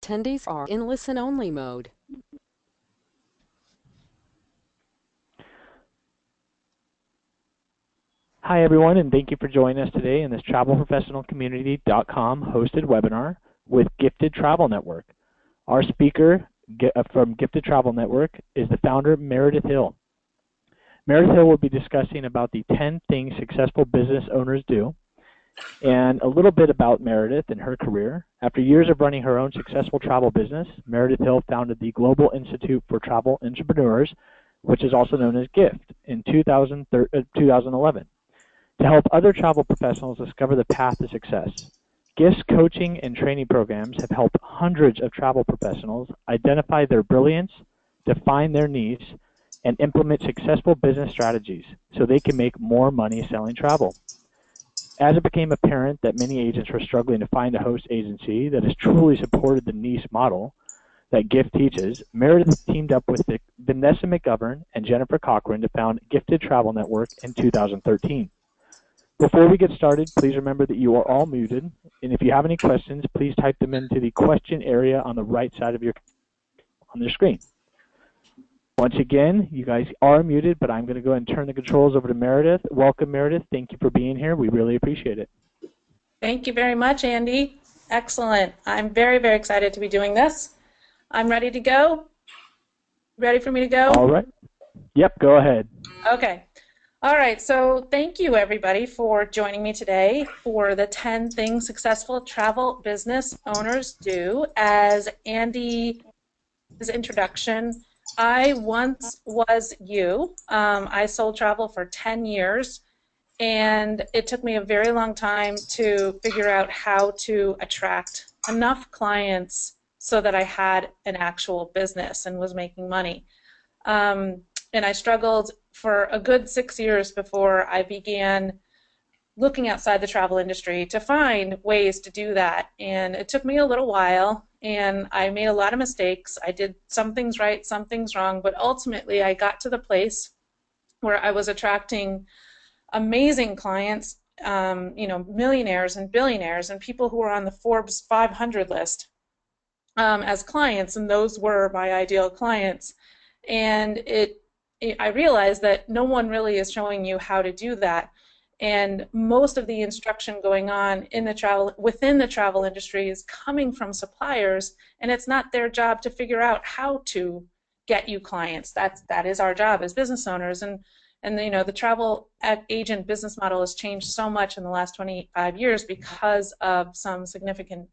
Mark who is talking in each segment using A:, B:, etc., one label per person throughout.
A: Attendees are in listen-only mode.
B: Hi everyone, and thank you for joining us today in this travelprofessionalcommunity.com hosted webinar with Gifted Travel Network. Our speaker from Gifted Travel Network is the founder, Meredith Hill. Meredith Hill will be discussing about the 10 things successful business owners do, and a little bit about Meredith and her career. After years of running her own successful travel business, Meredith Hill founded the Global Institute for Travel Entrepreneurs, which is also known as GIFT, in 2011. To help other travel professionals discover the path to success. GIFT's coaching and training programs have helped hundreds of travel professionals identify their brilliance, define their needs, and implement successful business strategies so they can make more money selling travel. As it became apparent that many agents were struggling to find a host agency that has truly supported the niche model that GIFT teaches, Meredith teamed up with Vanessa McGovern and Jennifer Cochran to found Gifted Travel Network in 2013. Before we get started, please remember that you are all muted, and if you have any questions, please type them into the question area on the right side of your screen. Once again, you guys are muted, but I'm going to go ahead and turn the controls over to Meredith. Welcome, Meredith. Thank you for being here. We really appreciate it.
C: Thank you very much, Andy. Excellent. I'm very, very excited to be doing this. I'm ready to go. Ready for me to go?
B: All right. Yep, go ahead.
C: Okay. All right, so thank you everybody for joining me today for the 10 things successful travel business owners do. As Andy's introduction, I once was you. I sold travel for 10 years, and it took me a very long time to figure out how to attract enough clients so that I had an actual business and was making money. And I struggled for a good 6 years before I began looking outside the travel industry to find ways to do that. And it took me a little while, and I made a lot of mistakes. I did some things right, some things wrong, but ultimately I got to the place where I was attracting amazing clients, millionaires and billionaires and people who were on the Forbes 500 list as clients, and those were my ideal clients. And I realized that no one really is showing you how to do that, and most of the instruction going on within the travel industry is coming from suppliers, and it's not their job to figure out how to get you clients. That is our job as business owners, and the travel agent business model has changed so much in the last 25 years because of some significant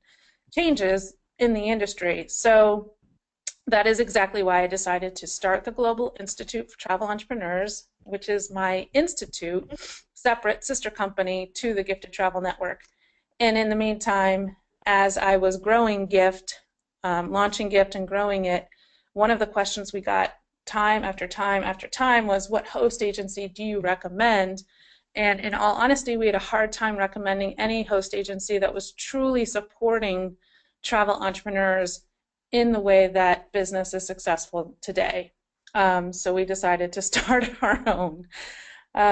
C: changes in the industry. So that is exactly why I decided to start the Global Institute for Travel Entrepreneurs, which is my institute, separate sister company to the Gifted Travel Network. And in the meantime, as I was growing GIFT, launching GIFT and growing it, one of the questions we got time after time after time was, what host agency do you recommend? And in all honesty, we had a hard time recommending any host agency that was truly supporting travel entrepreneurs in the way that business is successful today. So we decided to start our own.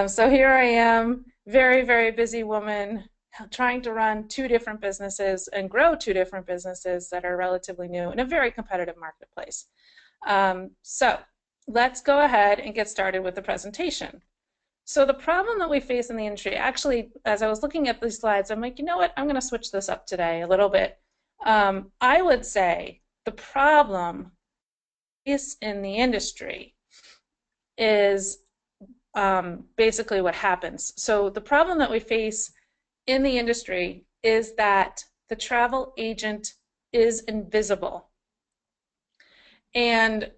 C: So here I am, very, very busy woman, trying to run 2 different businesses and grow 2 different businesses that are relatively new in a very competitive marketplace. So let's go ahead and get started with the presentation. So the problem that we face in the industry, actually, as I was looking at these slides, I'm like, you know what, I'm going to switch this up today a little bit. I would say the problem is in the industry is basically what happens. So the problem that we face in the industry is that the travel agent is invisible. And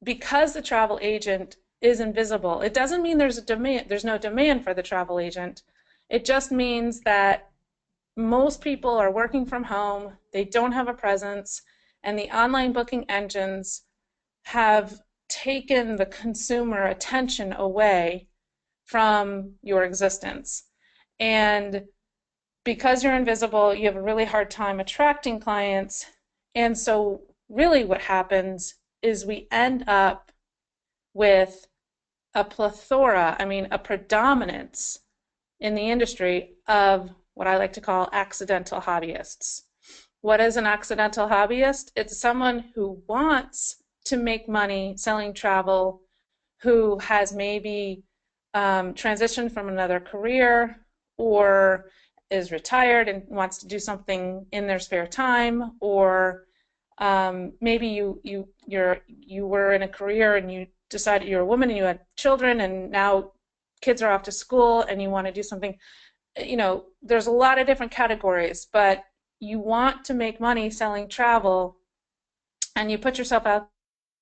C: because the travel agent is invisible, it doesn't mean there's no demand for the travel agent. It just means that most people are working from home, they don't have a presence, and the online booking engines have taken the consumer attention away from your existence. And because you're invisible, you have a really hard time attracting clients. And so really what happens is we end up with a predominance in the industry of what I like to call accidental hobbyists. What is an accidental hobbyist? It's someone who wants to make money selling travel, who has maybe transitioned from another career or is retired and wants to do something in their spare time, or maybe you were in a career and you decided you're a woman and you had children and now kids are off to school and you want to do something. You know, there's a lot of different categories, but you want to make money selling travel and you put yourself out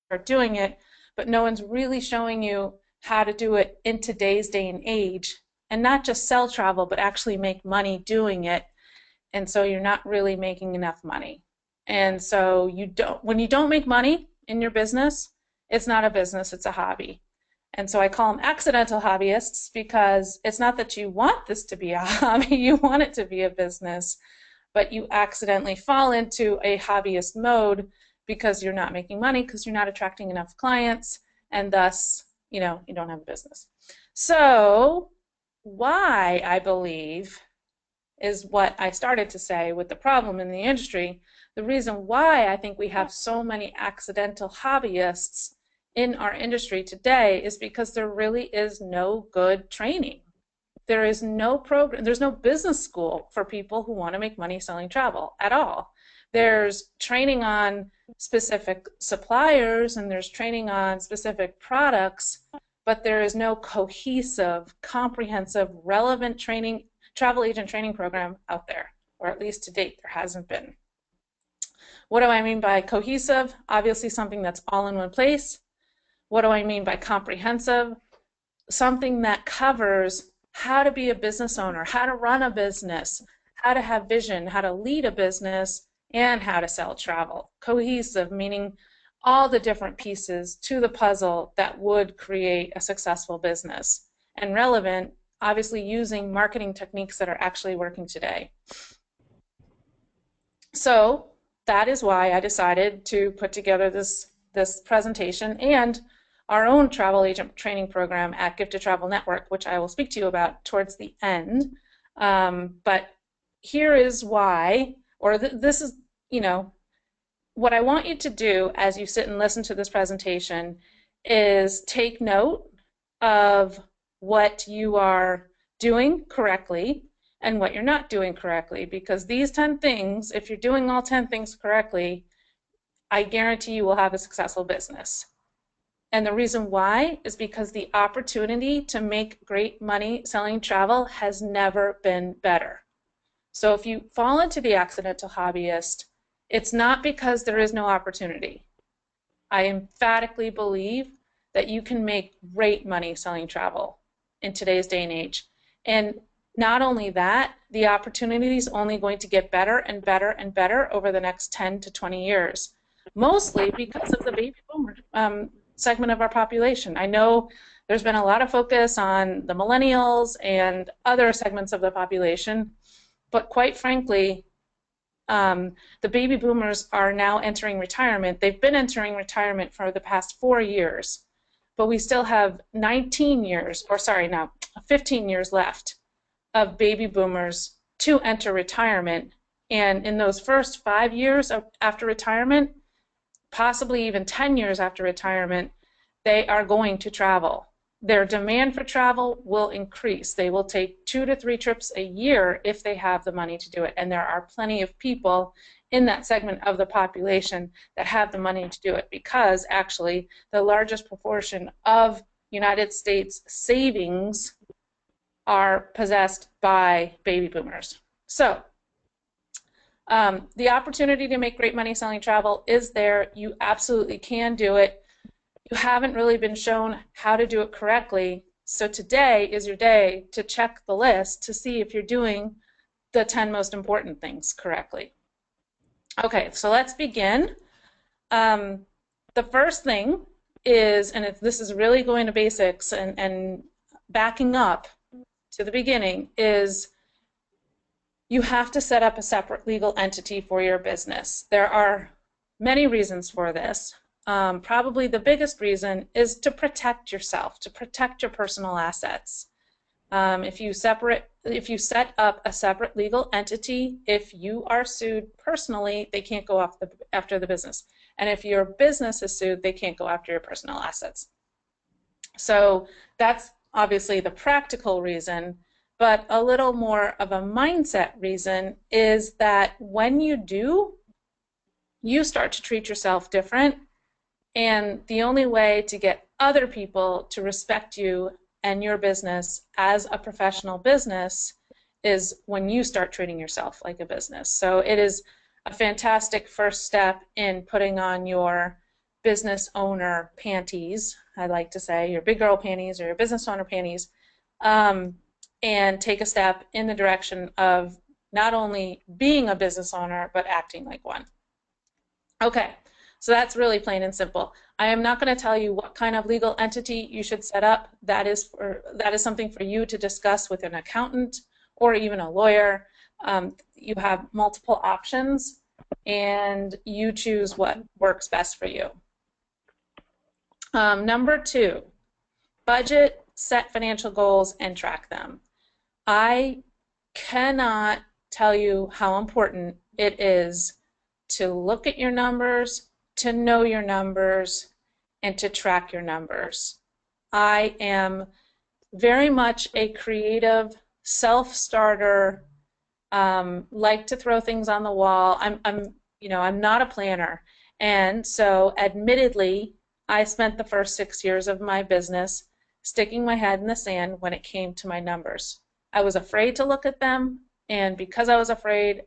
C: there doing it, but no one's really showing you how to do it in today's day and age, and not just sell travel, but actually make money doing it. And so you're not really making enough money. And so when you don't make money in your business, it's not a business, it's a hobby. And so I call them accidental hobbyists because it's not that you want this to be a hobby, you want it to be a business, but you accidentally fall into a hobbyist mode because you're not making money, because you're not attracting enough clients, and thus, you don't have a business. So why, I believe, is what I started to say with the problem in the industry. The reason why I think we have so many accidental hobbyists in our industry today is because there really is no good training. There is no program, there's no business school for people who want to make money selling travel at all. There's training on specific suppliers and there's training on specific products, but there is no cohesive, comprehensive, relevant training, travel agent training program out there, or at least to date there hasn't been. What do I mean by cohesive? Obviously something that's all in one place. What do I mean by comprehensive? Something that covers how to be a business owner, how to run a business, how to have vision, how to lead a business, and how to sell travel. Cohesive, meaning all the different pieces to the puzzle that would create a successful business. And relevant, obviously using marketing techniques that are actually working today. So that is why I decided to put together this presentation and our own travel agent training program at Gifted Travel Network, which I will speak to you about towards the end. But here is why, or this is, what I want you to do as you sit and listen to this presentation is take note of what you are doing correctly and what you're not doing correctly, because these 10 things, if you're doing all 10 things correctly, I guarantee you will have a successful business. And the reason why is because the opportunity to make great money selling travel has never been better. So if you fall into the accidental hobbyist, it's not because there is no opportunity. I emphatically believe that you can make great money selling travel in today's day and age. And not only that, the opportunity is only going to get better and better and better over the next 10 to 20 years, mostly because of the baby boomer segment of our population. I know there's been a lot of focus on the millennials and other segments of the population, but quite frankly, the baby boomers are now entering retirement. They've been entering retirement for the past 4 years, but we still have 15 years left of baby boomers to enter retirement. And in those first 5 years after retirement, possibly even 10 years after retirement, they are going to travel. Their demand for travel will increase. They will take 2 to 3 trips a year if they have the money to do it. And there are plenty of people in that segment of the population that have the money to do it, because actually the largest proportion of United States savings are possessed by baby boomers. So the opportunity to make great money selling travel is there. You absolutely can do it. You haven't really been shown how to do it correctly. So today is your day to check the list to see if you're doing the 10 most important things correctly. Okay, so let's begin. The first thing is, and this is really going to basics and backing up to the beginning, is you have to set up a separate legal entity for your business. There are many reasons for this. Probably the biggest reason is to protect yourself, to protect your personal assets. If you set up a separate legal entity, if you are sued personally, they can't go after the business. And if your business is sued, they can't go after your personal assets. So that's obviously the practical reason, but a little more of a mindset reason is that when you do, you start to treat yourself different. And the only way to get other people to respect you and your business as a professional business is when you start treating yourself like a business. So it is a fantastic first step in putting on your business owner panties, I like to say, your big girl panties or your business owner panties, and take a step in the direction of not only being a business owner, but acting like one. Okay, so that's really plain and simple. I am not going to tell you what kind of legal entity you should set up. That is something for you to discuss with an accountant or even a lawyer. You have multiple options, and you choose what works best for you. Number 2, budget, set financial goals, and track them. I cannot tell you how important it is to look at your numbers, to know your numbers, and to track your numbers. I am very much a creative, self-starter, like to throw things on the wall. I'm not a planner. And so admittedly, I spent the first 6 years of my business sticking my head in the sand when it came to my numbers. I was afraid to look at them, and because I was afraid,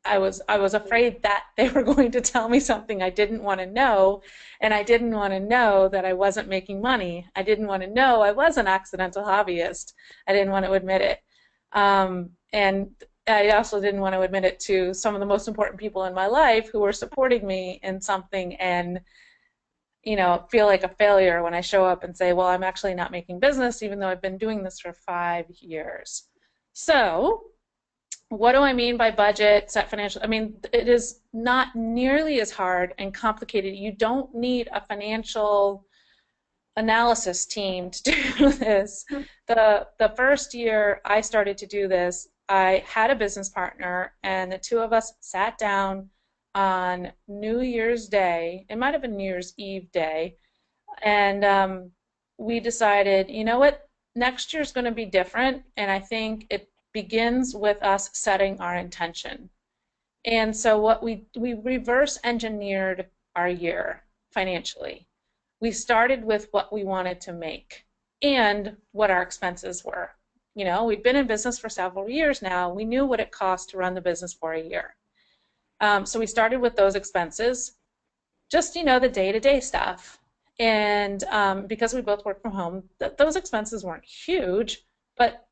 C: I was afraid that they were going to tell me something I didn't want to know, and I didn't want to know that I wasn't making money. I didn't want to know I was an accidental hobbyist. I didn't want to admit it. And I also didn't want to admit it to some of the most important people in my life who were supporting me in something and feel like a failure when I show up and say, well, I'm actually not making business even though I've been doing this for 5 years. So what do I mean by budget, set financial? I mean, it is not nearly as hard and complicated. You don't need a financial analysis team to do this. The first year I started to do this, I had a business partner, and the two of us sat down on New Year's Day. It might have been New Year's Eve day, and we decided, you know what, next year's going to be different, and I think it begins with us setting our intention. And so what we reverse engineered our year financially. We started with what we wanted to make and what our expenses were. We've been in business for several years now. We knew what it cost to run the business for a year. So we started with those expenses, just the day-to-day stuff. And because we both work from home, those expenses weren't huge, but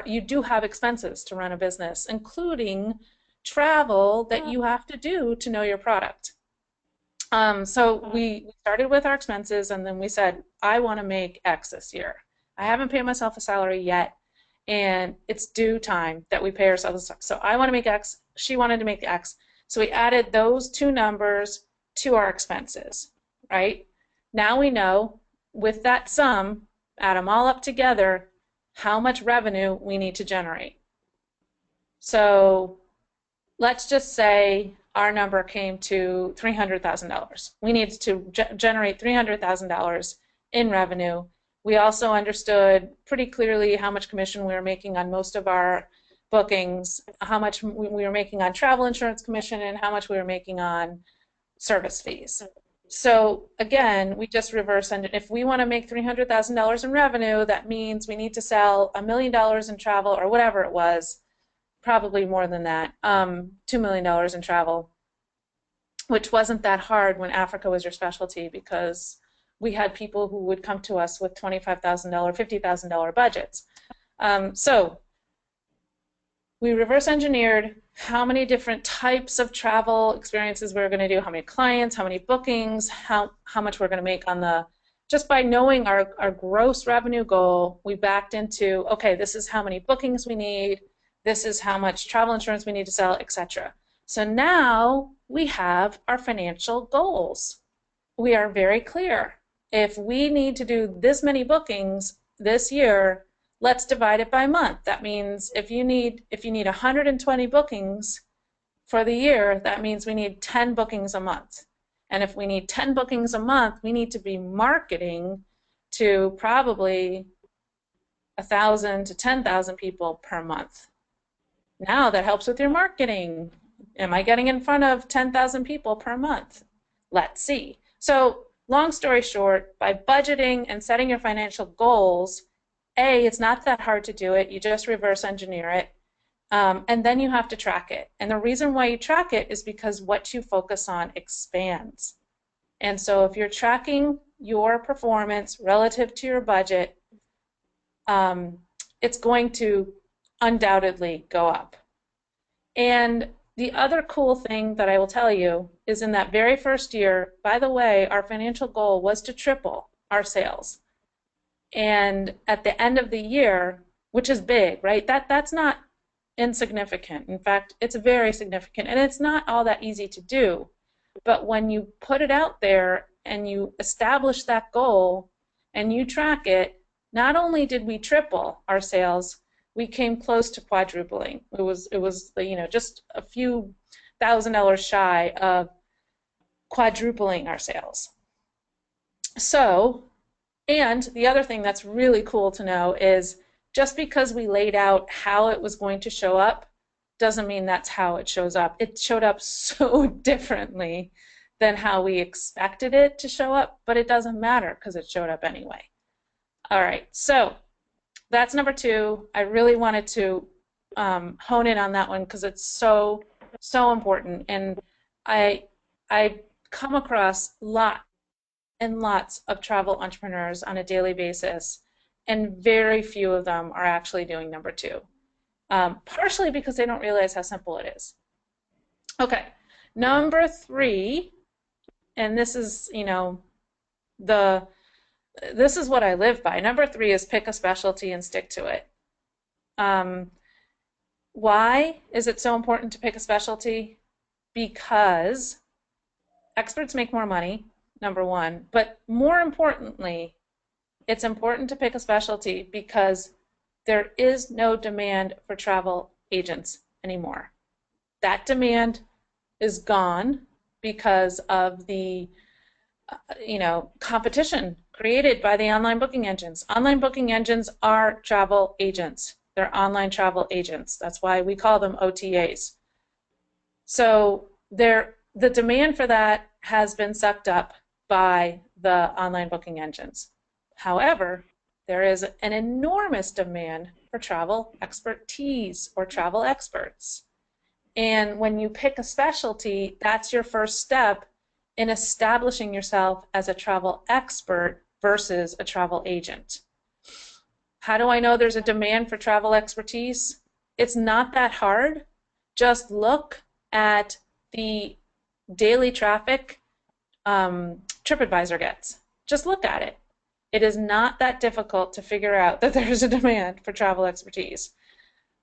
C: you do have expenses to run a business, including travel that you have to do to know your product. So we started with our expenses, and then we said, I want to make X this year. I haven't paid myself a salary yet, and it's due time that we pay ourselves. So I want to make X. She wanted to make X. So we added those two numbers to our expenses, right? Now we know, with that sum, add them all up together, how much revenue we need to generate. So let's just say our number came to $300,000. We needed to generate $300,000 in revenue. We also understood pretty clearly how much commission we were making on most of our bookings, how much we were making on travel insurance commission, and how much we were making on service fees. So again, we just reverse engineer. If we want to make $300,000 in revenue, that means we need to sell $1 million in travel, or whatever it was, probably more than that, $2 million in travel, which wasn't that hard when Africa was your specialty, because we had people who would come to us with $25,000, $50,000 budgets. So we reverse engineered how many different types of travel experiences we're going to do, how many clients, how many bookings, how much we're going to make on the, just by knowing our gross revenue goal, we backed into, okay, this is how many bookings we need, this is how much travel insurance we need to sell, etc. So now we have our financial goals. We are very clear. If we need to do this many bookings this year, let's divide it by month. That means if you need 120 bookings for the year, that means we need 10 bookings a month. And if we need 10 bookings a month, we need to be marketing to probably 1,000 to 10,000 people per month. Now that helps with your marketing. Am I getting in front of 10,000 people per month? Let's see. So long story short, by budgeting and setting your financial goals, it's not that hard to do it. You just reverse engineer it. And then you have to track it. And the reason why you track it is because what you focus on expands. And so if you're tracking your performance relative to your budget, it's going to undoubtedly go up. And the other cool thing that I will tell you is in that very first year, by the way, our financial goal was to triple our sales. And at the end of the year, which is big, right? That's not insignificant. In fact, it's very significant, and it's not all that easy to do. But when you put it out there and you establish that goal and you track it, not only did we triple our sales, we came close to quadrupling. It was just a few $1,000 shy of quadrupling our sales. So, and the other thing that's really cool to know is just because we laid out how it was going to show up doesn't mean that's how it shows up. It showed up so differently than how we expected it to show up, but it doesn't matter because it showed up anyway. All right, so that's number 2. I really wanted to hone in on that one because it's so important, and I come across lots and lots of travel entrepreneurs on a daily basis, and very few of them are actually doing number 2, partially because they don't realize how simple it is. Okay, number 3, and this is this is what I live by. Number 3 is pick a specialty and stick to it. Why is it so important to pick a specialty? Because experts make more money, number 1, but more importantly, it's important to pick a specialty because there is no demand for travel agents anymore. That demand is gone because of the competition created by the online booking engines. Online booking engines are travel agents. They're online travel agents. That's why we call them OTAs. So the demand for that has been sucked up by the online booking engines. However, there is an enormous demand for travel expertise or travel experts. And when you pick a specialty, that's your first step in establishing yourself as a travel expert versus a travel agent. How do I know there's a demand for travel expertise? It's not that hard. Just look at the daily traffic TripAdvisor gets. Just look at it. It is not that difficult to figure out that there's a demand for travel expertise.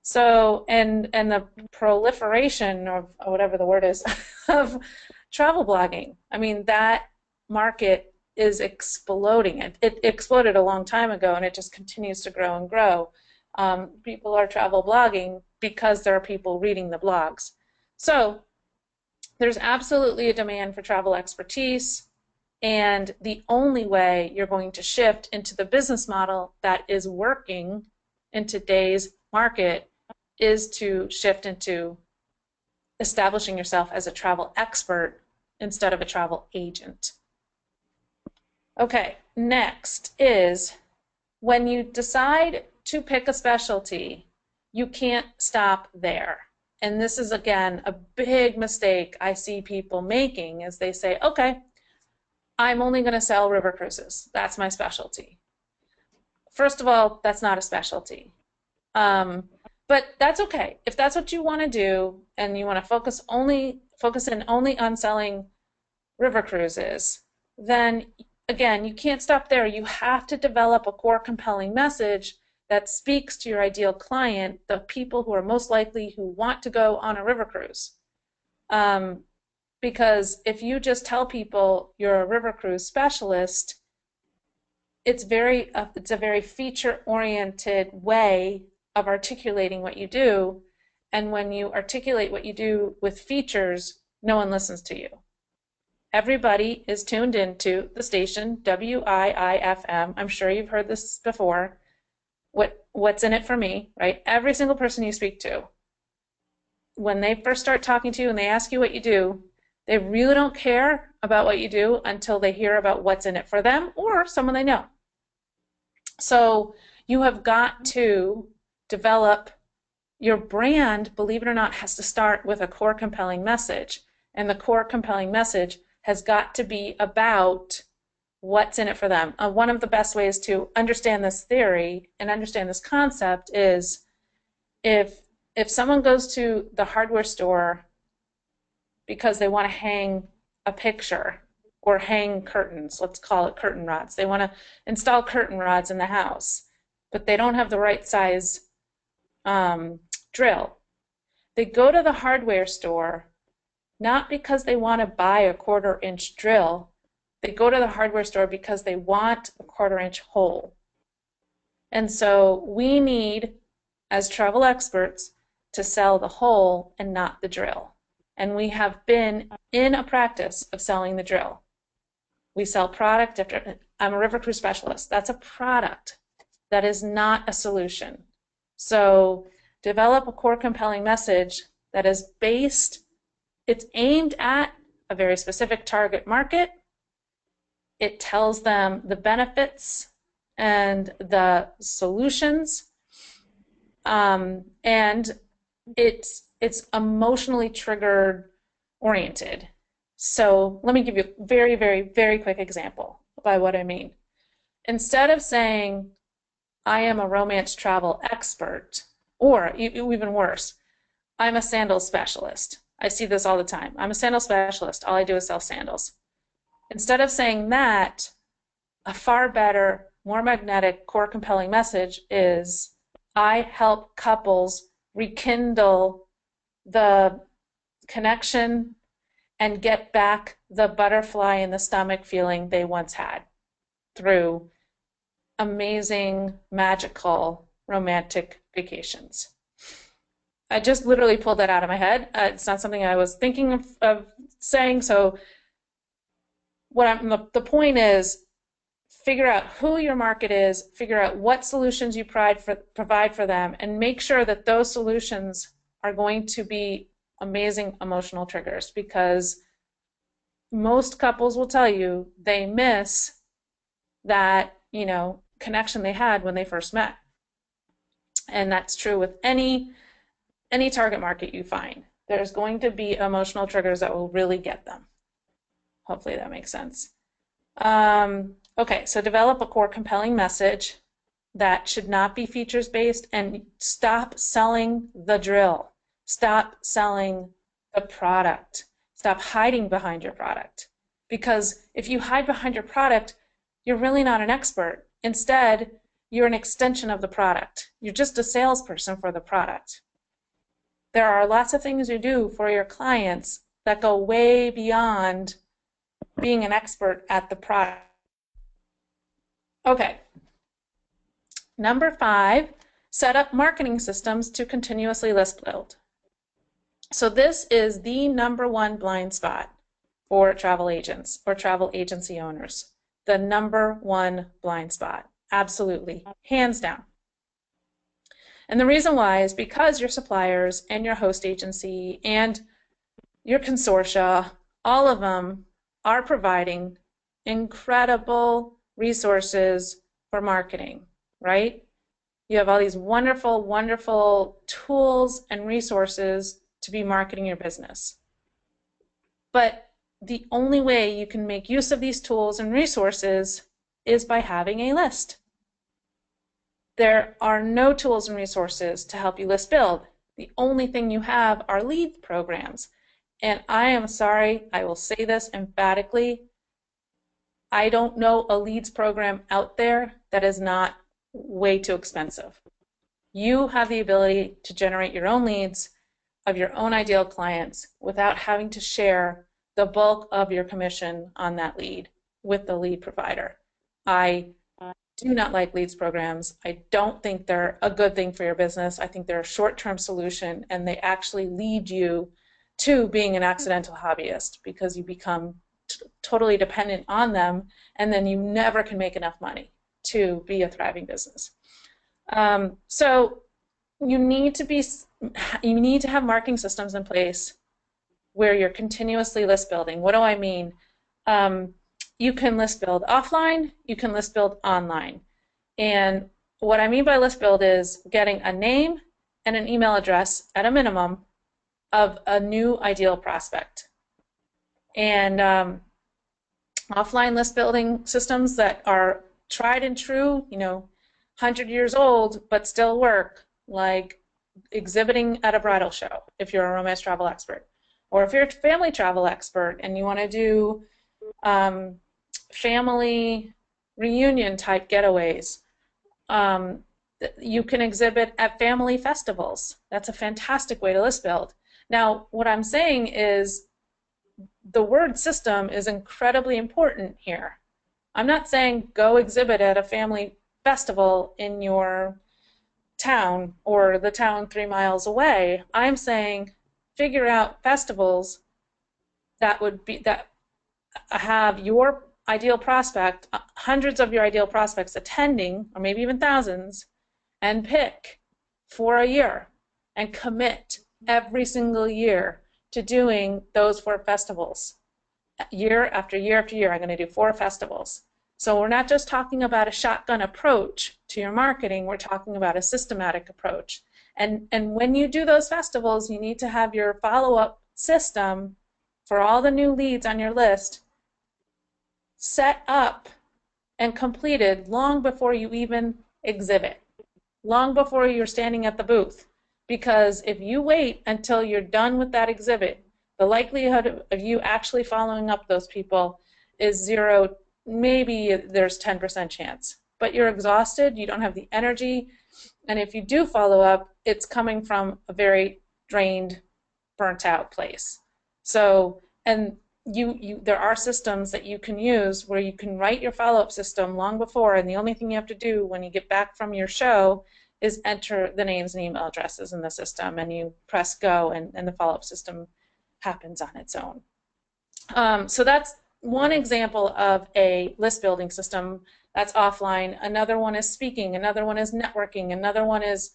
C: So, and the proliferation of whatever the word is of travel blogging. I mean, that market is exploding. It exploded a long time ago, and it just continues to grow and grow. People are travel blogging because there are people reading the blogs. So there's absolutely a demand for travel expertise, and the only way you're going to shift into the business model that is working in today's market is to shift into establishing yourself as a travel expert instead of a travel agent. Okay, next is when you decide to pick a specialty, you can't stop there. And this is, again, a big mistake I see people making is they say, okay, I'm only going to sell river cruises. That's my specialty. First of all, that's not a specialty. But that's okay. If that's what you want to do and you want to focus in only on selling river cruises, then again, you can't stop there. You have to develop a core compelling message that speaks to your ideal client, the people who are most likely who want to go on a river cruise. Because if you just tell people you're a river cruise specialist, it's a very feature-oriented way of articulating what you do. And when you articulate what you do with features, no one listens to you. Everybody is tuned into the station WIIFM. I'm sure you've heard this before. What's in it for me, right? Every single person you speak to, when they first start talking to you and they ask you what you do, they really don't care about what you do until they hear about what's in it for them or someone they know. So you have got to develop your brand, believe it or not, has to start with a core compelling message. And the core compelling message has got to be about what's in it for them. One of the best ways to understand this theory and understand this concept is if someone goes to the hardware store because they want to hang a picture or hang curtains, let's call it curtain rods. They want to install curtain rods in the house, but they don't have the right size drill. They go to the hardware store not because they want to buy a 1/4 inch drill. They go to the hardware store because they want a 1/4 inch hole. And so we need, as travel experts, to sell the hole and not the drill. And we have been in a practice of selling the drill. We sell product after, I'm a river cruise specialist. That's a product. That is not a solution. So develop a core compelling message that is based, it's aimed at a very specific target market. It tells them the benefits and the solutions, and it's emotionally triggered oriented. So let me give you a very, very, very quick example by what I mean. Instead of saying, I am a romance travel expert, or even worse, I'm a sandal specialist. I see this all the time. I'm a sandal specialist. All I do is sell sandals. Instead of saying that, a far better, more magnetic, core compelling message is, I help couples rekindle the connection and get back the butterfly in the stomach feeling they once had through amazing, magical, romantic vacations. I just literally pulled that out of my head. It's not something I was thinking of saying. So the point is, figure out who your market is, figure out what solutions you provide for them, and make sure that those solutions are going to be amazing emotional triggers, because most couples will tell you they miss that, connection they had when they first met. And that's true with any target market you find. There's going to be emotional triggers that will really get them. Hopefully that makes sense. Okay, so develop a core compelling message that should not be features based, and stop selling the drill. Stop selling the product. Stop hiding behind your product. Because if you hide behind your product, you're really not an expert. Instead, you're an extension of the product. You're just a salesperson for the product. There are lots of things you do for your clients that go way beyond being an expert at the product. Okay. Number 5, set up marketing systems to continuously list build. So this is the #1 blind spot for travel agents or travel agency owners. The #1 blind spot. Absolutely. Hands down. And the reason why is because your suppliers and your host agency and your consortia, all of them are providing incredible resources for marketing, right? You have all these wonderful, wonderful tools and resources to be marketing your business. But the only way you can make use of these tools and resources is by having a list. There are no tools and resources to help you list build. The only thing you have are lead programs. And I am sorry, I will say this emphatically, I don't know a leads program out there that is not way too expensive. You have the ability to generate your own leads of your own ideal clients without having to share the bulk of your commission on that lead with the lead provider. I do not like leads programs. I don't think they're a good thing for your business. I think they're a short-term solution, and they actually lead you to being an accidental hobbyist because you become totally dependent on them, and then you never can make enough money to be a thriving business. So you need to have marketing systems in place where you're continuously list building. What do I mean? You can list build offline, you can list build online. And what I mean by list build is getting a name and an email address at a minimum of a new ideal prospect. And offline list building systems that are tried and true, 100 years old, but still work, like exhibiting at a bridal show if you're a romance travel expert. Or if you're a family travel expert and you want to do family reunion type getaways, you can exhibit at family festivals. That's a fantastic way to list build. Now, what I'm saying is the word system is incredibly important here. I'm not saying go exhibit at a family festival in your town or the town 3 miles away. I'm saying figure out festivals that have your ideal prospect, hundreds of your ideal prospects attending, or maybe even thousands, and pick for a year and commit every single year to doing those 4 festivals. Year after year after year, I'm going to do 4 festivals. So we're not just talking about a shotgun approach to your marketing, we're talking about a systematic approach. And when you do those festivals, you need to have your follow-up system for all the new leads on your list set up and completed long before you even exhibit, long before you're standing at the booth. Because if you wait until you're done with that exhibit, the likelihood of you actually following up those people is 0. Maybe there's 10% chance. But you're exhausted, you don't have the energy, and if you do follow up, it's coming from a very drained, burnt out place. So, and there are systems that you can use where you can write your follow-up system long before, and the only thing you have to do when you get back from your show is enter the names and email addresses in the system, and you press go, and the follow-up system happens on its own. So that's one example of a list building system that's offline. Another one is speaking. Another one is networking. Another one is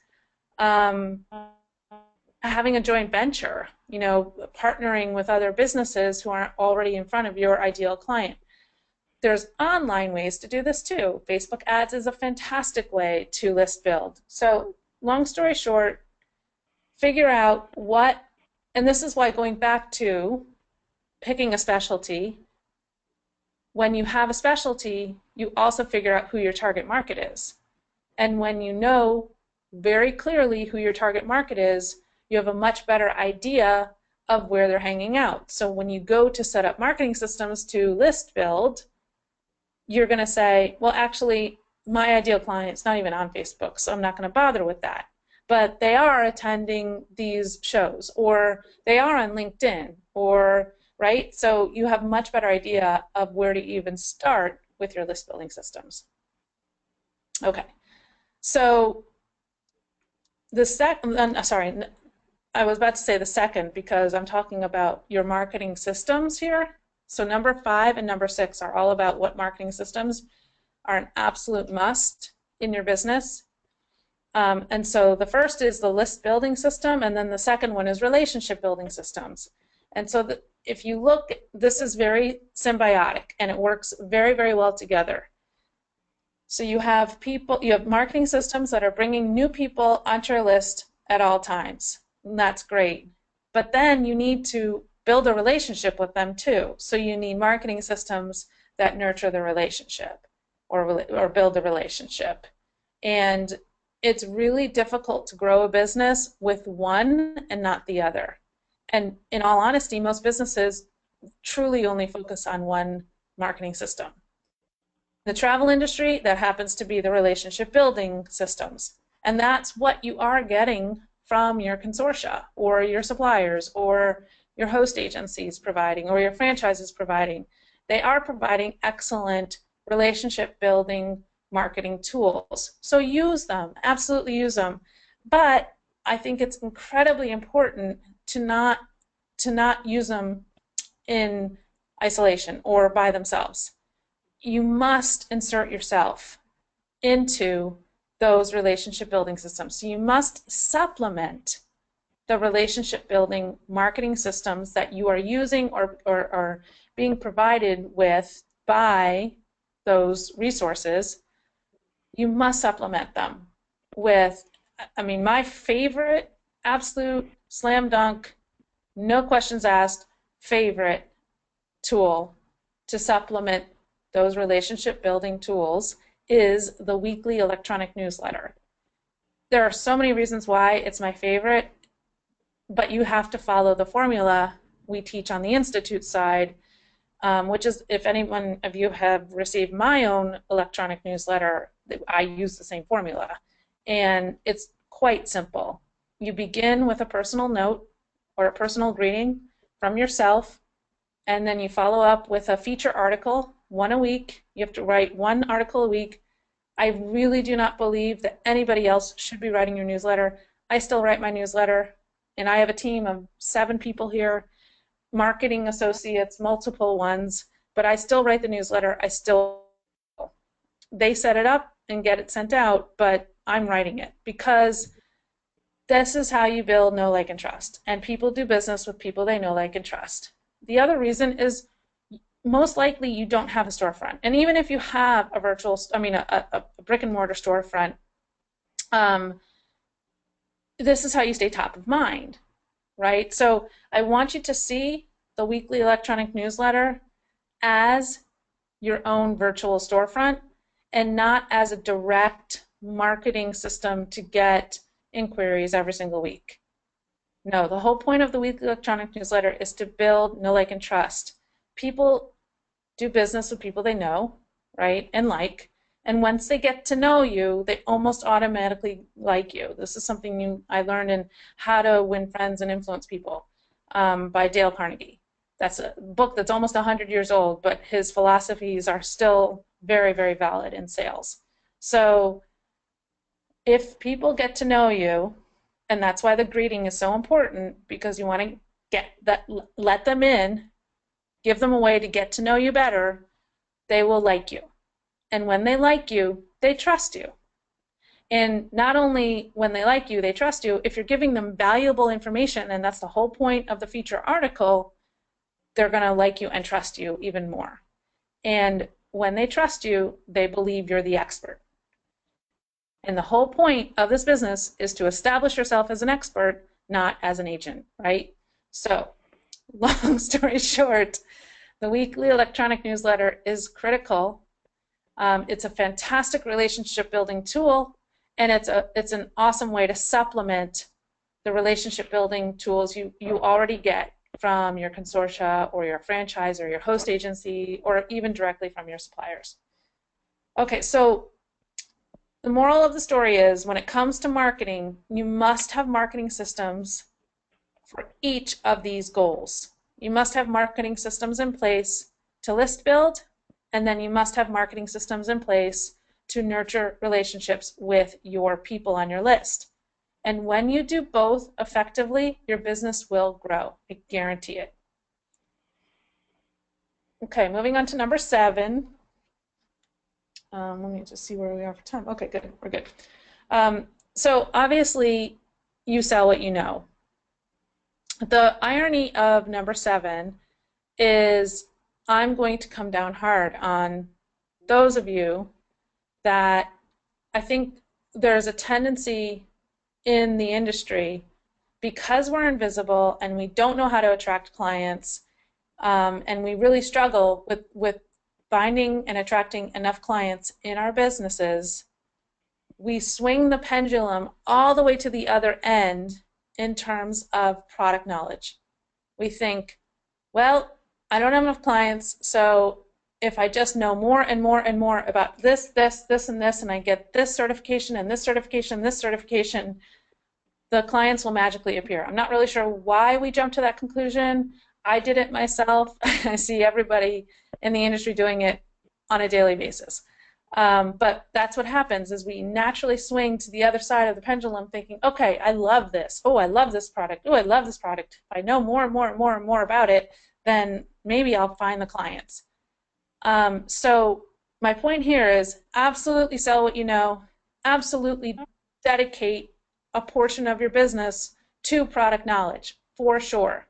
C: having a joint venture, partnering with other businesses who aren't already in front of your ideal client. There's online ways to do this too. Facebook ads is a fantastic way to list build. So long story short, figure out what, and this is why going back to picking a specialty, when you have a specialty, you also figure out who your target market is. And when you know very clearly who your target market is, you have a much better idea of where they're hanging out. So when you go to set up marketing systems to list build, you're going to say, well, actually, my ideal client is not even on Facebook, so I'm not going to bother with that. But they are attending these shows, or they are on LinkedIn, or right? So you have a much better idea of where to even start with your list building systems. Okay, so the second, sorry, I was about to say the second because I'm talking about your marketing systems here. So number 5 and number 6 are all about what marketing systems are an absolute must in your business. And so the first is the list building system, and then the second one is relationship building systems. And so if you look, this is very symbiotic, and it works very, very well together. So you have marketing systems that are bringing new people onto your list at all times, and that's great. But then you need to build a relationship with them too. So you need marketing systems that nurture the relationship or build a relationship. And it's really difficult to grow a business with one and not the other. And in all honesty, most businesses truly only focus on one marketing system. In the travel industry, that happens to be the relationship building systems. And that's what you are getting from your consortia or your suppliers or your host agencies providing or your franchises providing. They are providing excellent relationship building marketing tools. So use them, absolutely use them. But I think it's incredibly important to not use them in isolation or by themselves. You must insert yourself into those relationship building systems. So you must supplement the relationship building marketing systems that you are using or being provided with by those resources. You must supplement them with, I mean, my favorite, absolute slam dunk, no questions asked, favorite tool to supplement those relationship building tools is the weekly electronic newsletter. There are so many reasons why it's my favorite, but you have to follow the formula we teach on the Institute side, which is, if anyone of you have received my own electronic newsletter, I use the same formula. And it's quite simple. You begin with a personal note or a personal greeting from yourself, and then you follow up with a feature article, one a week. You have to write one article a week. I really do not believe that anybody else should be writing your newsletter. I still write my newsletter, and I have a team of 7 people here, marketing associates, multiple ones, but I still write the newsletter. They set it up and get it sent out, but I'm writing it because this is how you build know, like, and trust. And people do business with people they know, like, and trust. The other reason is most likely you don't have a storefront. And even if you have a a brick and mortar storefront, this is how you stay top of mind, right? So I want you to see the weekly electronic newsletter as your own virtual storefront and not as a direct marketing system to get inquiries every single week. No, the whole point of the weekly electronic newsletter is to build know, like, and trust. People do business with people they know, right, and like, and once they get to know you, they almost automatically like you. This is something I learned in How to Win Friends and Influence People by Dale Carnegie. That's a book that's almost 100 years old, but his philosophies are still very, very valid in sales. So if people get to know you, and that's why the greeting is so important, because you want to let them in, give them a way to get to know you better, they will like you. And when they like you, they trust you. And not only when they like you, they trust you, if you're giving them valuable information, and that's the whole point of the feature article, they're going to like you and trust you even more. And when they trust you, they believe you're the expert. And the whole point of this business is to establish yourself as an expert, not as an agent, right? So, long story short, the weekly electronic newsletter is critical. It's a fantastic relationship building tool, and it's an awesome way to supplement the relationship building tools you already get from your consortia or your franchise or your host agency or even directly from your suppliers. Okay, so the moral of the story is, when it comes to marketing, you must have marketing systems for each of these goals. You must have marketing systems in place to list build, and then you must have marketing systems in place to nurture relationships with your people on your list. And when you do both effectively, your business will grow. I guarantee it. Okay, moving on to number 7. Let me just see where we are for time. Okay, good. We're good. So obviously, you sell what you know. The irony of number 7 is I'm going to come down hard on those of you that I think there's a tendency in the industry, because we're invisible and we don't know how to attract clients, and we really struggle with finding and attracting enough clients in our businesses, we swing the pendulum all the way to the other end in terms of product knowledge. We think, well, I don't have enough clients, so if I just know more and more and more about this, and this, and I get this certification and this certification and this certification, the clients will magically appear. I'm not really sure why we jumped to that conclusion. I did it myself. I see everybody in the industry doing it on a daily basis. But that's what happens is we naturally swing to the other side of the pendulum thinking, okay, I love this. Oh, I love this product. Oh, I love this product. If I know more and more and more and more about it, then maybe I'll find the clients. So my point here is absolutely sell what you know, absolutely dedicate a portion of your business to product knowledge, for sure.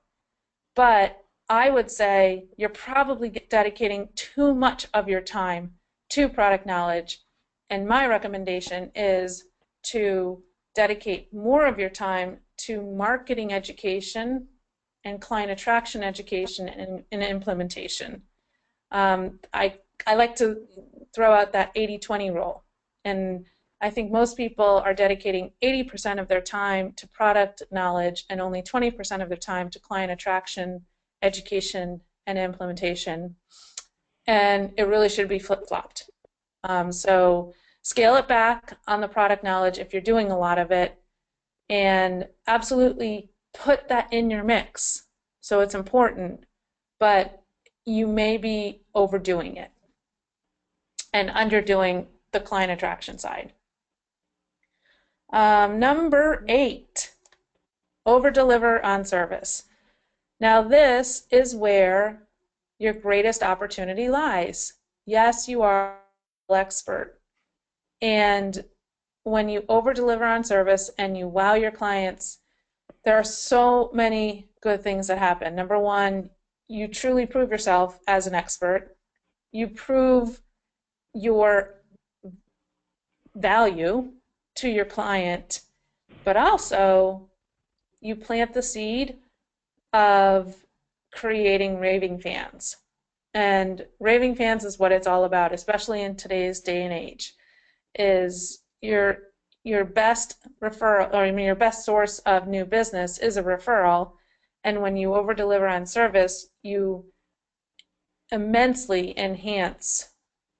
C: But I would say you're probably dedicating too much of your time to product knowledge, and my recommendation is to dedicate more of your time to marketing education and client attraction education and implementation. I like to throw out that 80-20 rule, and I think most people are dedicating 80% of their time to product knowledge and only 20% of their time to client attraction, education, and implementation. And it really should be flip-flopped. So scale it back on the product knowledge if you're doing a lot of it, and absolutely put that in your mix. So it's important, but you may be overdoing it and underdoing the client attraction side. Number 8, over-deliver on service. Now this is where your greatest opportunity lies. Yes, you are an expert. And when you over-deliver on service and you wow your clients, there are so many good things that happen. Number 1, you truly prove yourself as an expert. You prove your value to your client, but also you plant the seed of creating raving fans. And raving fans is what it's all about, especially in today's day and age, is your best referral, or I mean your best source of new business is a referral, and when you over deliver on service, you immensely enhance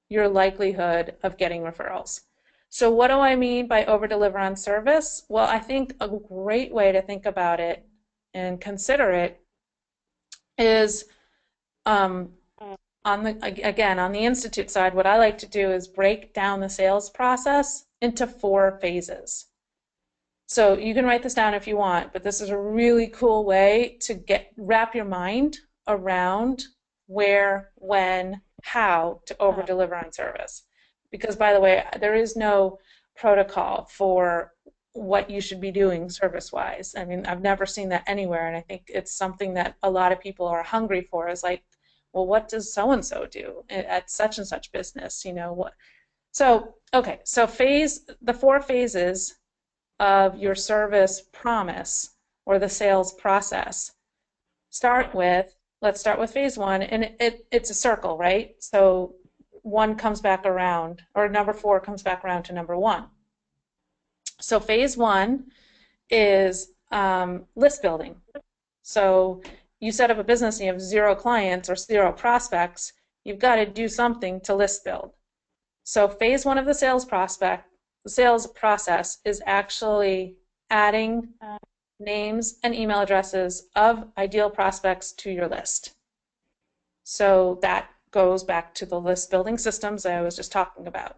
C: your likelihood of getting referrals. So what do I mean by over deliver on service? Well, I think a great way to think about it and consider it is on the Institute side, what I like to do is break down the sales process into 4 phases. So you can write this down if you want, but this is a really cool way to wrap your mind around where, when, how to over deliver on service. Because, by the way, there is no protocol for what you should be doing service-wise. I mean, I've never seen that anywhere, and I think it's something that a lot of people are hungry for, is like, well, what does so-and-so do at such and such business, you know? What? So, okay, so the 4 phases of your service promise or the sales process. Let's start with phase 1, and it's a circle, right? So 1 comes back around, or number 4 comes back around to number 1. So phase 1 is list building. So you set up a business and you have 0 clients or 0 prospects, you've got to do something to list build. So phase 1 of the sales process is actually adding names and email addresses of ideal prospects to your list. So that goes back to the list building systems I was just talking about.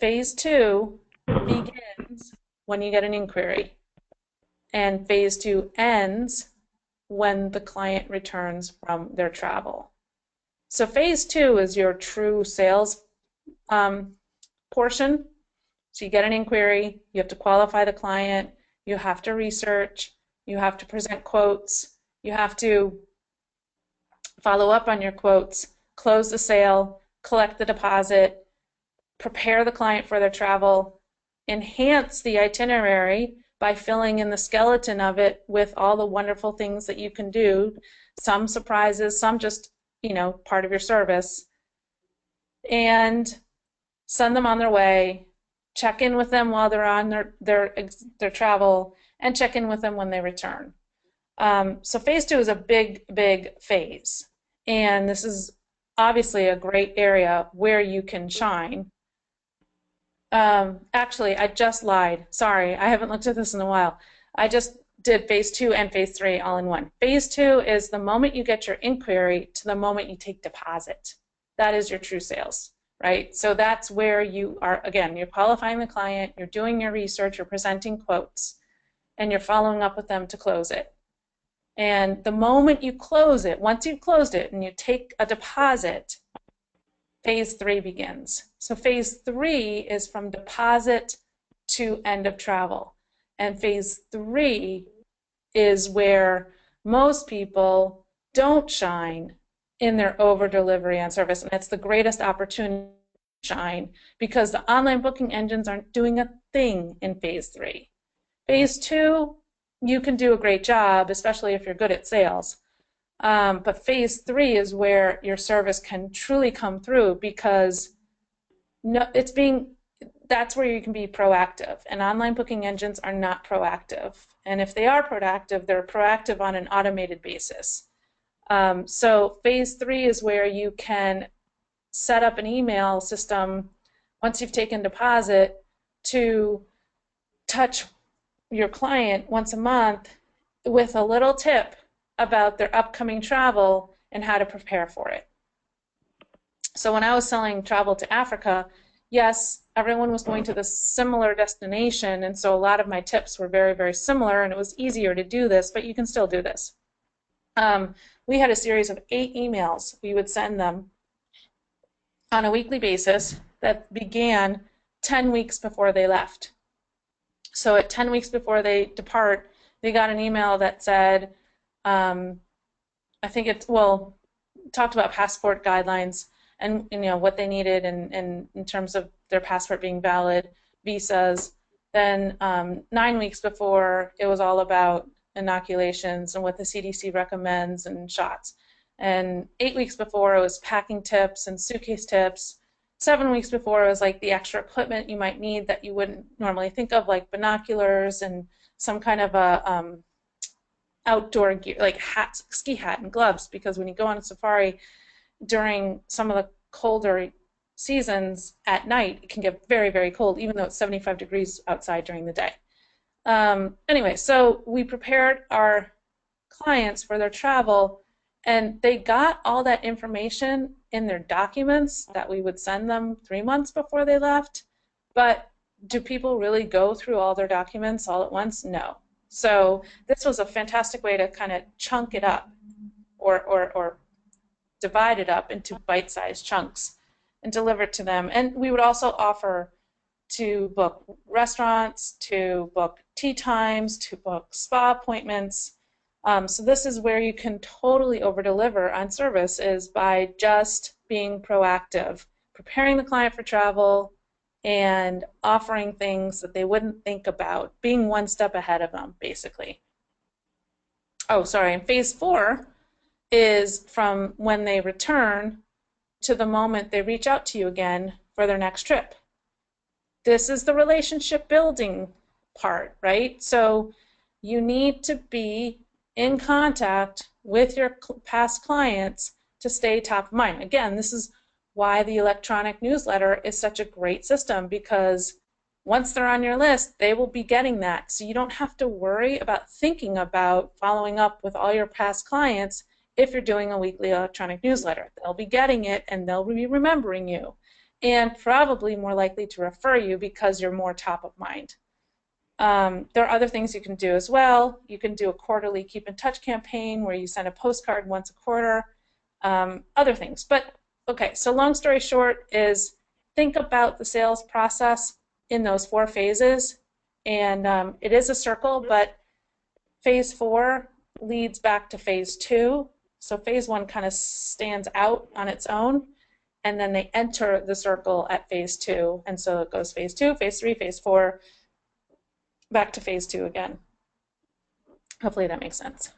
C: Phase 2 begins when you get an inquiry, and phase 2 ends when the client returns from their travel. So phase 2 is your true sales portion. So you get an inquiry, you have to qualify the client, you have to research, you have to present quotes, you have to follow up on your quotes, close the sale, collect the deposit, prepare the client for their travel, enhance the itinerary by filling in the skeleton of it with all the wonderful things that you can do, some surprises, some just, you know, part of your service, and send them on their way, check in with them while they're on their travel, and check in with them when they return. So phase 2 is a big phase, and this is obviously a great area where you can shine. Actually, I just lied. Sorry, I haven't looked at this in a while. I just did phase 2 and phase 3 all in one. Phase 2 is the moment you get your inquiry to the moment you take deposit. That is your true sales, right? So that's where you are, again, you're qualifying the client, you're doing your research, you're presenting quotes, and you're following up with them to close it. And the moment you close it, once you've closed it and you take a deposit, phase 3 begins. So phase 3 is from deposit to end of travel. And phase 3 is where most people don't shine in their over delivery on service. And it's the greatest opportunity to shine because the online booking engines aren't doing a thing in phase 3. Phase 2, you can do a great job, especially if you're good at sales. But phase 3 is where your service can truly come through because that's where you can be proactive. And online booking engines are not proactive. And if they are proactive, they're proactive on an automated basis. So phase 3 is where you can set up an email system once you've taken deposit to touch your client once a month with a little tip about their upcoming travel and how to prepare for it. So when I was selling travel to Africa, yes, everyone was going to this similar destination, and so a lot of my tips were very, very similar, and it was easier to do this, but you can still do this. We had a series of 8 emails we would send them on a weekly basis that began 10 weeks before they left. So at 10 weeks before they depart, they got an email that said, I think it's, well, talked about passport guidelines and what they needed and in terms of their passport being valid, visas. Then 9 weeks before, it was all about inoculations and what the CDC recommends and shots. And 8 weeks before, it was packing tips and suitcase tips. 7 weeks before, it was like the extra equipment you might need that you wouldn't normally think of, like binoculars and some kind of a outdoor gear, like hats, ski hat and gloves, because when you go on a safari during some of the colder seasons at night, it can get very, very cold, even though it's 75 degrees outside during the day. Anyway, so we prepared our clients for their travel, and they got all that information in their documents that we would send them 3 months before they left. But do people really go through all their documents all at once? No. So this was a fantastic way to kind of chunk it up or divide it up into bite-sized chunks and deliver it to them. And we would also offer to book restaurants, to book tea times, to book spa appointments. So this is where you can totally over-deliver on service, is by just being proactive, preparing the client for travel, and offering things that they wouldn't think about, being one step ahead of them, basically. Oh, sorry, and phase 4 is from when they return to the moment they reach out to you again for their next trip. This is the relationship building part, right? So you need to be in contact with your past clients to stay top of mind. Again, this is why the electronic newsletter is such a great system, because once they're on your list, they will be getting that. So you don't have to worry about thinking about following up with all your past clients if you're doing a weekly electronic newsletter. They'll be getting it and they'll be remembering you, and probably more likely to refer you because you're more top of mind. There are other things you can do as well. You can do a quarterly keep in touch campaign where you send a postcard once a quarter, other things. But okay, so long story short is think about the sales process in those 4 phases, and it is a circle, but phase 4 leads back to phase 2. So phase 1 kind of stands out on its own, and then they enter the circle at phase 2, and so it goes phase 2, phase 3, phase 4, back to phase 2 again. Hopefully that makes sense.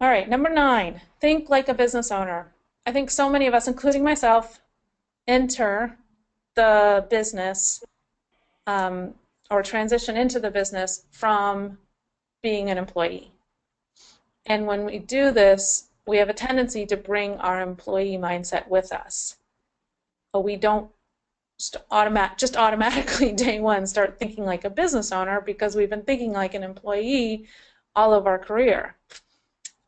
C: All right, number 9, think like a business owner. I think so many of us, including myself, enter the business or transition into the business from being an employee. And when we do this, we have a tendency to bring our employee mindset with us. But we don't just automatically day one start thinking like a business owner, because we've been thinking like an employee all of our career.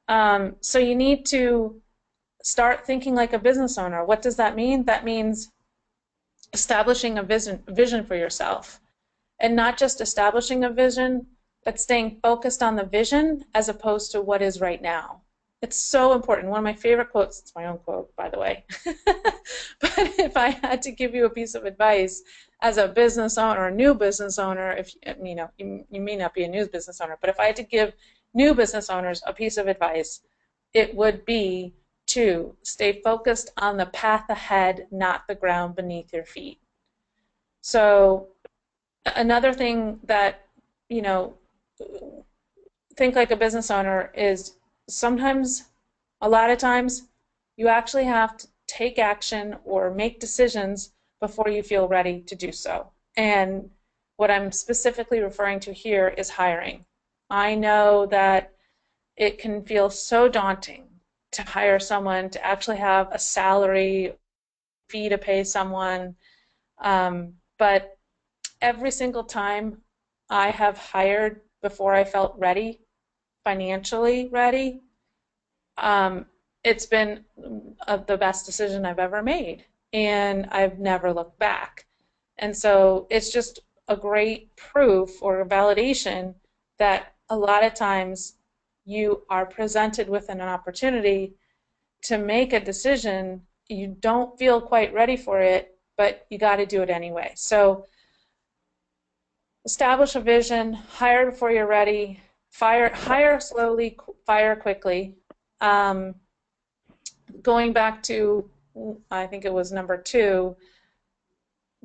C: So you need to start thinking like a business owner. What does that mean? That means establishing a vision for yourself, and not just establishing a vision, but staying focused on the vision as opposed to what is right now. It's so important. One of my favorite quotes, it's my own quote, by the way, but if I had to give you a piece of advice as a business owner or a new business owner, if you may not be a new business owner, but if I had to give new business owners a piece of advice, it would be to stay focused on the path ahead, not the ground beneath your feet. So another thing that, think like a business owner is sometimes, a lot of times, you actually have to take action or make decisions before you feel ready to do so. And what I'm specifically referring to here is hiring. I know that it can feel so daunting to hire someone, to actually have a salary, fee to pay someone, but every single time I have hired before I felt ready, financially ready, it's been the best decision I've ever made, and I've never looked back. And so it's just a great proof or a validation that a lot of times you are presented with an opportunity to make a decision. You don't feel quite ready for it, but you got to do it anyway. So establish a vision, hire before you're ready, hire slowly, fire quickly. Going back to, I think it was number 2,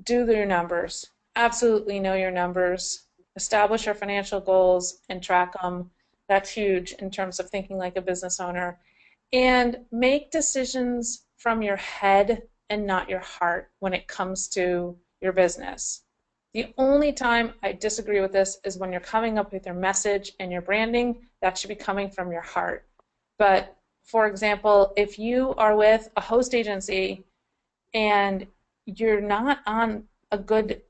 C: do your numbers. Absolutely know your numbers. Establish your financial goals and track them. That's huge in terms of thinking like a business owner. And make decisions from your head and not your heart when it comes to your business. The only time I disagree with this is when you're coming up with your message and your branding. That should be coming from your heart. But for example, if you are with a host agency and you're not on a good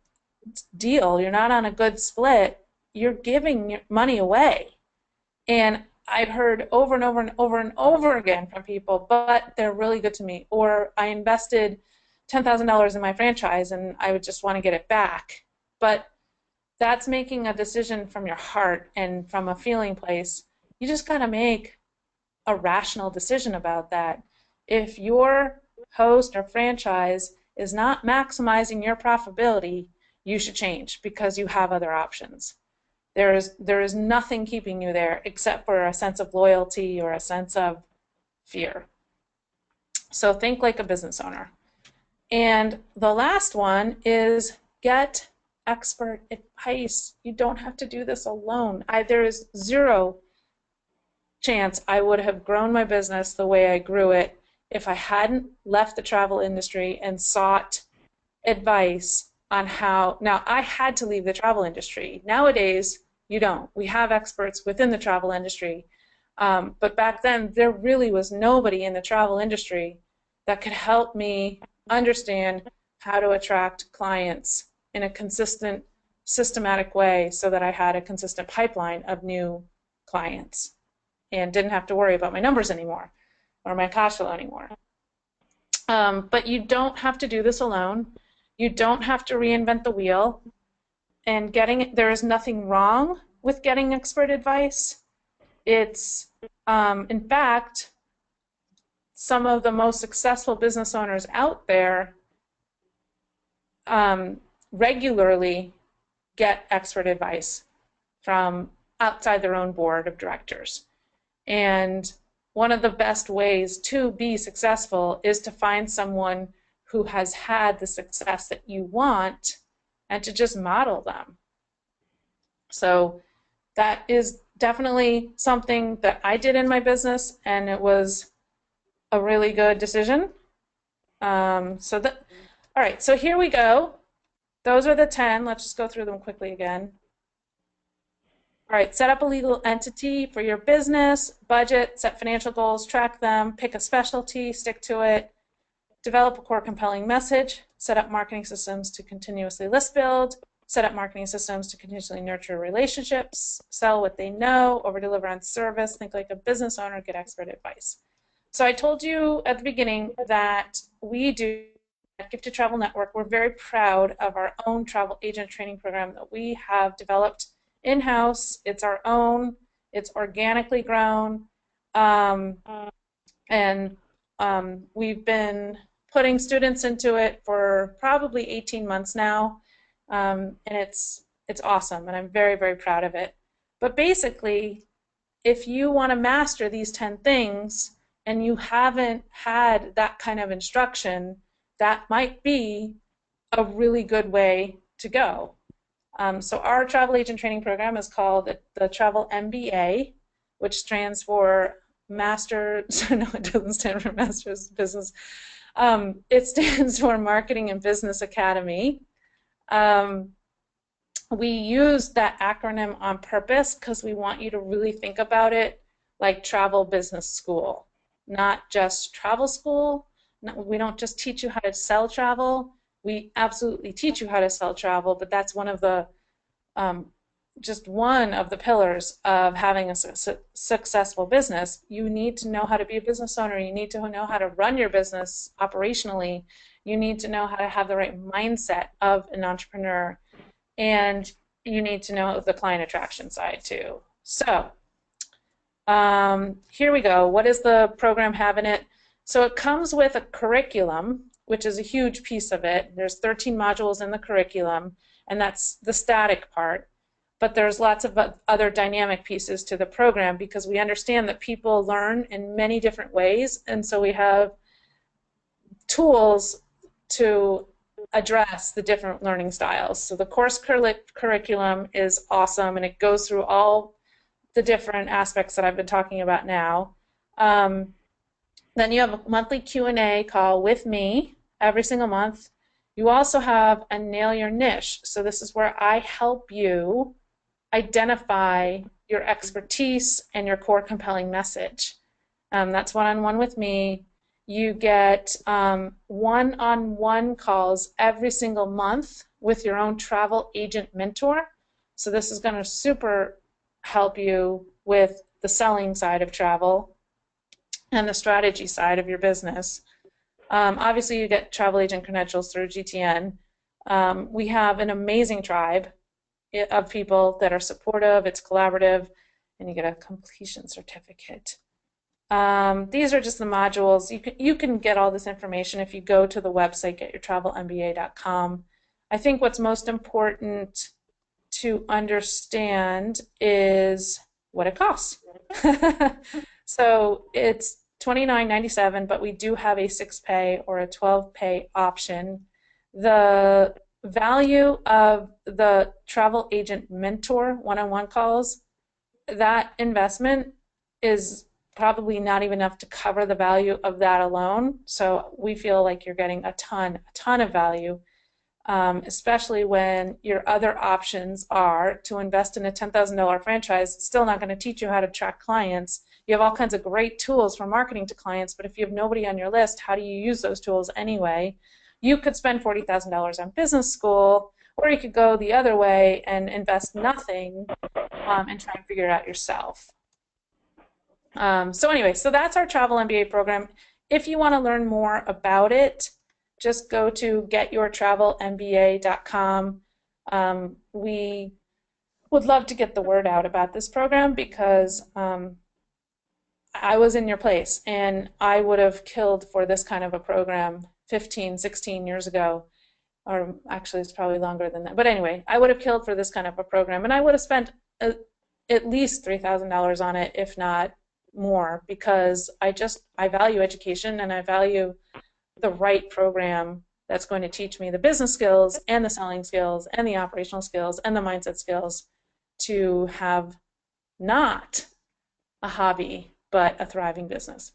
C: deal, you're not on a good split, you're giving your money away. And I've heard over and over and over and over again from people, but they're really good to me. Or I invested $10,000 in my franchise and I would just want to get it back. But that's making a decision from your heart and from a feeling place. You just got to make a rational decision about that. If your host or franchise is not maximizing your profitability, you should change because you have other options. There is nothing keeping you there except for a sense of loyalty or a sense of fear. So think like a business owner. And the last one is get expert advice. You don't have to do this alone. There is zero chance I would have grown my business the way I grew it if I hadn't left the travel industry and sought advice on how. Now, I had to leave the travel industry. Nowadays, you don't. We have experts within the travel industry. But back then, there really was nobody in the travel industry that could help me understand how to attract clients in a consistent, systematic way so that I had a consistent pipeline of new clients and didn't have to worry about my numbers anymore or my cash flow anymore. But you don't have to do this alone. You don't have to reinvent the wheel. And there is nothing wrong with getting expert advice. It's, in fact, some of the most successful business owners out there regularly get expert advice from outside their own board of directors. And one of the best ways to be successful is to find someone who has had the success that you want and to just model them. So that is definitely something that I did in my business, and it was a really good decision. All right, so here we go. Those are the 10. Let's just go through them quickly again. All right, set up a legal entity for your business, budget, set financial goals, track them, pick a specialty, stick to it, develop a core compelling message, set up marketing systems to continuously list build, set up marketing systems to continuously nurture relationships, sell what they know, over-deliver on service, think like a business owner, get expert advice. So I told you at the beginning that we do at Gifted Travel Network, we're very proud of our own travel agent training program that we have developed in-house. It's our own, it's organically grown, um, and we've been putting students into it for probably 18 months now, and it's awesome, and I'm very, very proud of it. But basically, if you want to master these 10 things and you haven't had that kind of instruction, that might be a really good way to go. So our travel agent training program is called the Travel MBA, which stands for Master, no, it doesn't stand for Master's Business. It stands for Marketing and Business Academy. We use that acronym on purpose because we want you to really think about it like travel business school, not just travel school. We don't just teach you how to sell travel. We absolutely teach you how to sell travel, but that's one of the just one of the pillars of having a successful business. You need to know how to be a business owner. You need to know how to run your business operationally. You need to know how to have the right mindset of an entrepreneur. And you need to know the client attraction side too. So here we go. What does the program have in it? So it comes with a curriculum, which is a huge piece of it. There's 13 modules in the curriculum, and that's the static part. But there's lots of other dynamic pieces to the program because we understand that people learn in many different ways, and so we have tools to address the different learning styles. So the course curriculum is awesome, and it goes through all the different aspects that I've been talking about now. Then you have a monthly Q&A call with me every single month. You also have a Nail Your Niche. So this is where I help you identify your expertise and your core compelling message. That's one-on-one with me. You get one-on-one calls every single month with your own travel agent mentor. So this is going to super help you with the selling side of travel and the strategy side of your business. Obviously, you get travel agent credentials through GTN. We have an amazing tribe of people that are supportive. It's collaborative, and you get a completion certificate. These are just the modules. You can get all this information if you go to the website, getyourtravelmba.com. I think what's most important to understand is what it costs. So it's $29.97, but we do have a 6-pay or a 12-pay option. The value of the travel agent mentor one-on-one calls, that investment is probably not even enough to cover the value of that alone. So we feel like you're getting a ton of value, especially when your other options are to invest in a $10,000 franchise. It's still not going to teach you how to attract clients. You have all kinds of great tools for marketing to clients, but if you have nobody on your list, how do you use those tools anyway? You could spend $40,000 on business school, or you could go the other way and invest nothing and try and figure it out yourself. So anyway, so that's our Travel MBA program. If you want to learn more about it, just go to getyourtravelmba.com. We would love to get the word out about this program because I was in your place and I would have killed for this kind of a program 15, 16 years ago, or actually it's probably longer than that. But anyway, I would have killed for this kind of a program, and I would have spent at least $3,000 on it, if not more, because I value education, and I value the right program that's going to teach me the business skills and the selling skills and the operational skills and the mindset skills to have not a hobby but a thriving business.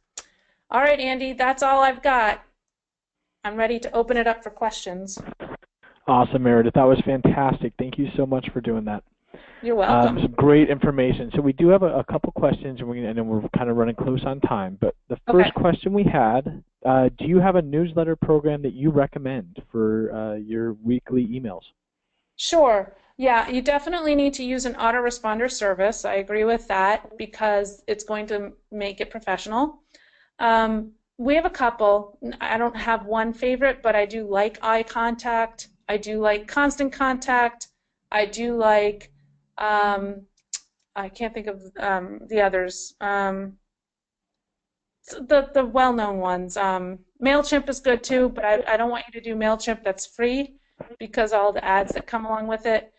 C: All right, Andy, that's all I've got. I'm ready to open it up for questions.
B: Awesome, Meredith. That was fantastic. Thank you so much for doing that.
C: You're welcome.
B: Some great information. So we do have a couple questions, and then we're kind of running close on time. But the first question we had, do you have a newsletter program that you recommend for your weekly emails?
C: Sure. Yeah, you definitely need to use an autoresponder service. I agree with that because it's going to make it professional. We have a couple. I don't have one favorite, but I do like eye contact. I do like constant contact. I do like, I can't think of the others. The well-known ones. MailChimp is good too, but I don't want you to do MailChimp that's free because all the ads that come along with it.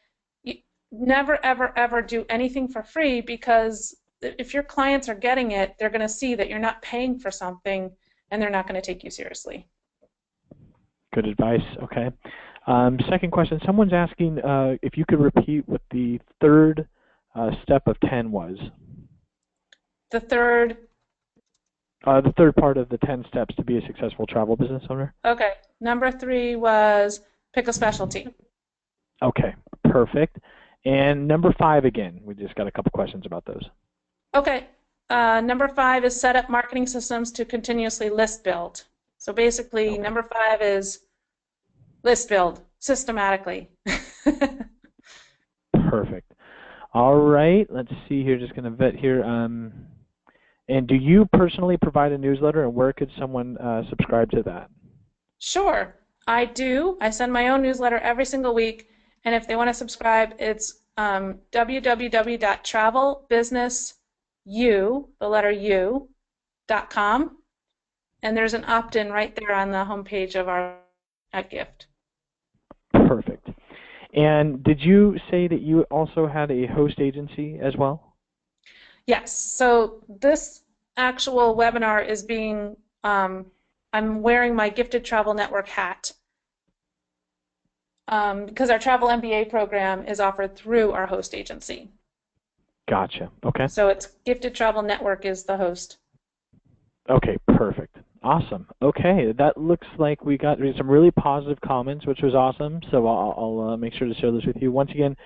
C: You never, ever, ever do anything for free because if your clients are getting it, they're going to see that you're not paying for something and they're not going to take you seriously.
B: Good advice. Okay. Second question. Someone's asking if you could repeat what the third step of 10 was.
C: The third
B: part of the 10 steps to be a successful travel business owner.
C: Okay. Number 3 was pick a specialty.
B: Okay. Perfect. And number 5 again. We just got a couple questions about those.
C: Okay. Number 5 is set up marketing systems to continuously list build. So basically,
B: Okay.
C: number 5 is list build systematically.
B: Perfect. All right. Let's see here. Just going to vet here. And do you personally provide a newsletter, and where could someone subscribe to that?
C: Sure, I do. I send my own newsletter every single week, and if they want to subscribe, it's www.travelbusinessu, the letter U.com, and there's an opt-in right there on the homepage of our gift.
B: Perfect. And did you say that you also had a host agency as well?
C: Yes, so this actual webinar is being, I'm wearing my Gifted Travel Network hat because our Travel MBA program is offered through our host agency.
B: Gotcha. Okay.
C: So it's Gifted Travel Network is the host.
B: Okay, perfect. Awesome. Okay, that looks like we got some really positive comments, which was awesome. So I'll make sure to share this with you. Once again,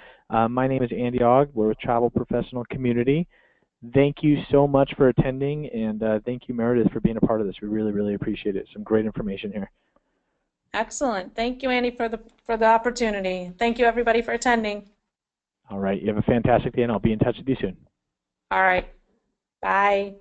B: my name is Andy Ogg. We're with Travel Professional Community. Thank you so much for attending, and thank you, Meredith, for being a part of this. We really, really appreciate it. Some great information here.
C: Excellent. Thank you, Andy, for the opportunity. Thank you, everybody, for attending.
B: All right. You have a fantastic day, and I'll be in touch with you soon.
C: All right. Bye.